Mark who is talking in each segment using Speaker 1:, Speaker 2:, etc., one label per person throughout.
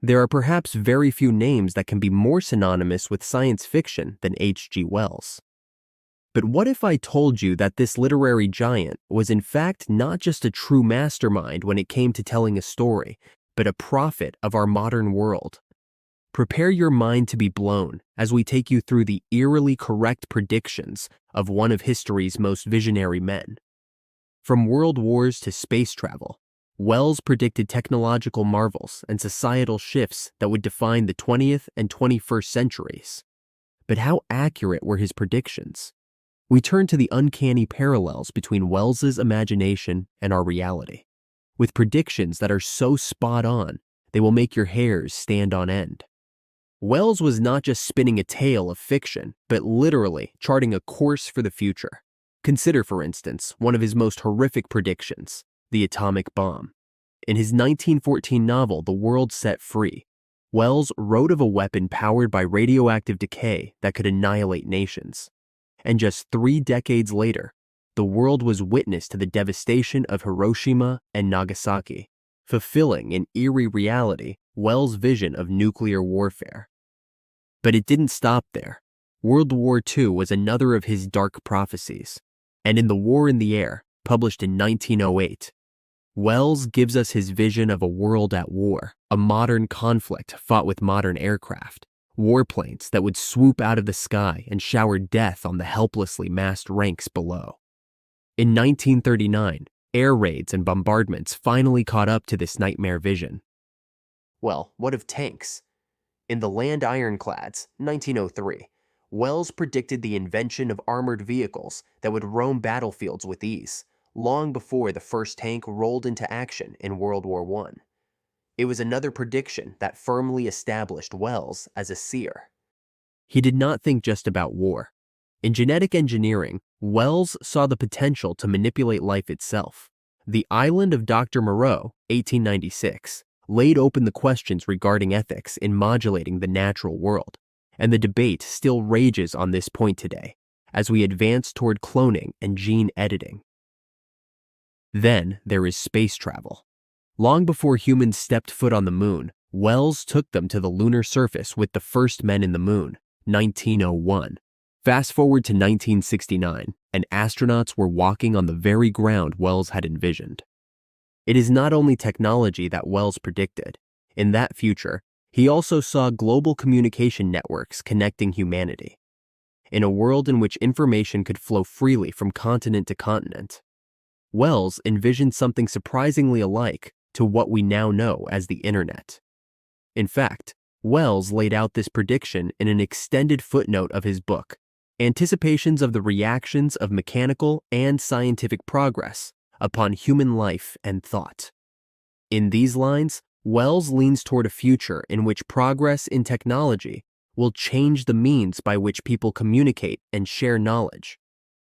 Speaker 1: There are perhaps very few names that can be more synonymous with science fiction than H.G. Wells. But what if I told you that this literary giant was in fact not just a true mastermind when it came to telling a story, but a prophet of our modern world? Prepare your mind to be blown as we take you through the eerily correct predictions of one of history's most visionary men. From world wars to space travel, Wells predicted technological marvels and societal shifts that would define the 20th and 21st centuries. But how accurate were his predictions? We turn to the uncanny parallels between Wells's imagination and our reality. With predictions that are so spot on, they will make your hairs stand on end. Wells was not just spinning a tale of fiction, but literally charting a course for the future. Consider, for instance, one of his most horrific predictions, the atomic bomb. In his 1914 novel, The World Set Free, Wells wrote of a weapon powered by radioactive decay that could annihilate nations. And just 3 decades later, the world was witness to the devastation of Hiroshima and Nagasaki, fulfilling in eerie reality Wells' vision of nuclear warfare. But it didn't stop there. World War II was another of his dark prophecies, and in The War in the Air, published in 1908, Wells gives us his vision of a world at war, a modern conflict fought with modern aircraft, warplanes that would swoop out of the sky and shower death on the helplessly massed ranks below. In 1939, air raids and bombardments finally caught up to this nightmare vision. Well, what of tanks? In The Land Ironclads, 1903, Wells predicted the invention of armored vehicles that would roam battlefields with ease, long before the first tank rolled into action in World War I. It was another prediction that firmly established Wells as a seer. He did not think just about war. In genetic engineering, Wells saw the potential to manipulate life itself. The Island of Dr. Moreau, 1896, laid open the questions regarding ethics in modulating the natural world, and the debate still rages on this point today as we advance toward cloning and gene editing. Then there is space travel. Long before humans stepped foot on the moon, Wells took them to the lunar surface with the first men in the moon, 1901. Fast forward to 1969, and astronauts were walking on the very ground Wells had envisioned. It is not only technology that Wells predicted. In that future, he also saw global communication networks connecting humanity. In a world in which information could flow freely from continent to continent, Wells envisioned something surprisingly alike to what we now know as the Internet. In fact, Wells laid out this prediction in an extended footnote of his book, Anticipations of the Reactions of Mechanical and Scientific Progress upon Human Life and Thought. In these lines, Wells leans toward a future in which progress in technology will change the means by which people communicate and share knowledge.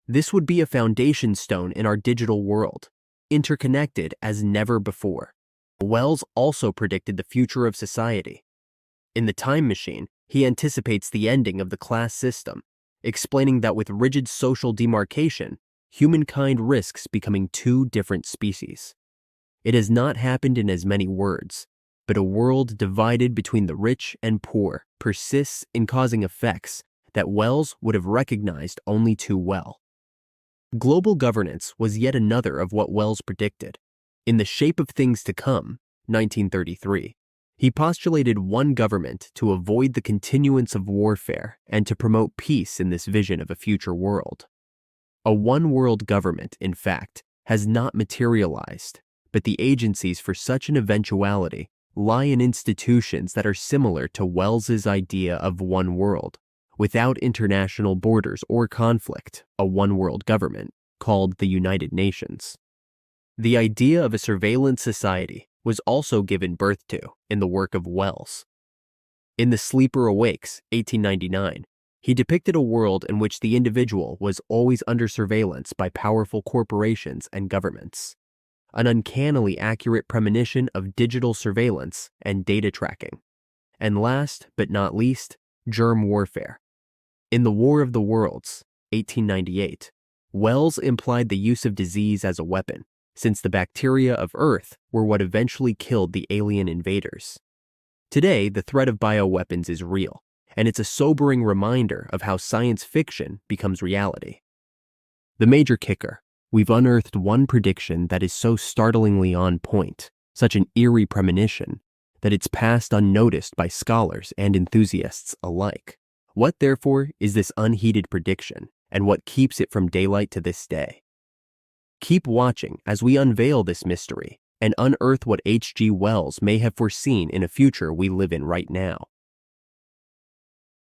Speaker 1: This would be a foundation stone in our digital world, interconnected as never before. Wells also predicted the future of society. In The Time Machine, he anticipates the ending of the class system, explaining that with rigid social demarcation, humankind risks becoming 2 different species. It has not happened in as many words, but a world divided between the rich and poor persists in causing effects that Wells would have recognized only too well. Global governance was yet another of what Wells predicted. In The Shape of Things to Come, 1933, he postulated one government to avoid the continuance of warfare and to promote peace in this vision of a future world. A one-world government, in fact, has not materialized, but the agencies for such an eventuality lie in institutions that are similar to Wells's idea of one world, without international borders or conflict, a one-world government called the United Nations. The idea of a surveillance society was also given birth to in the work of Wells. In The Sleeper Awakes, 1899, he depicted a world in which the individual was always under surveillance by powerful corporations and governments, an uncannily accurate premonition of digital surveillance and data tracking. And last but not least, germ warfare. In The War of the Worlds, 1898, Wells implied the use of disease as a weapon, since the bacteria of Earth were what eventually killed the alien invaders. Today, the threat of bioweapons is real, and it's a sobering reminder of how science fiction becomes reality. The major kicker: we've unearthed one prediction that is so startlingly on point, such an eerie premonition, that it's passed unnoticed by scholars and enthusiasts alike. What, therefore, is this unheeded prediction, and what keeps it from daylight to this day? Keep watching as we unveil this mystery and unearth what H.G. Wells may have foreseen in a future we live in right now.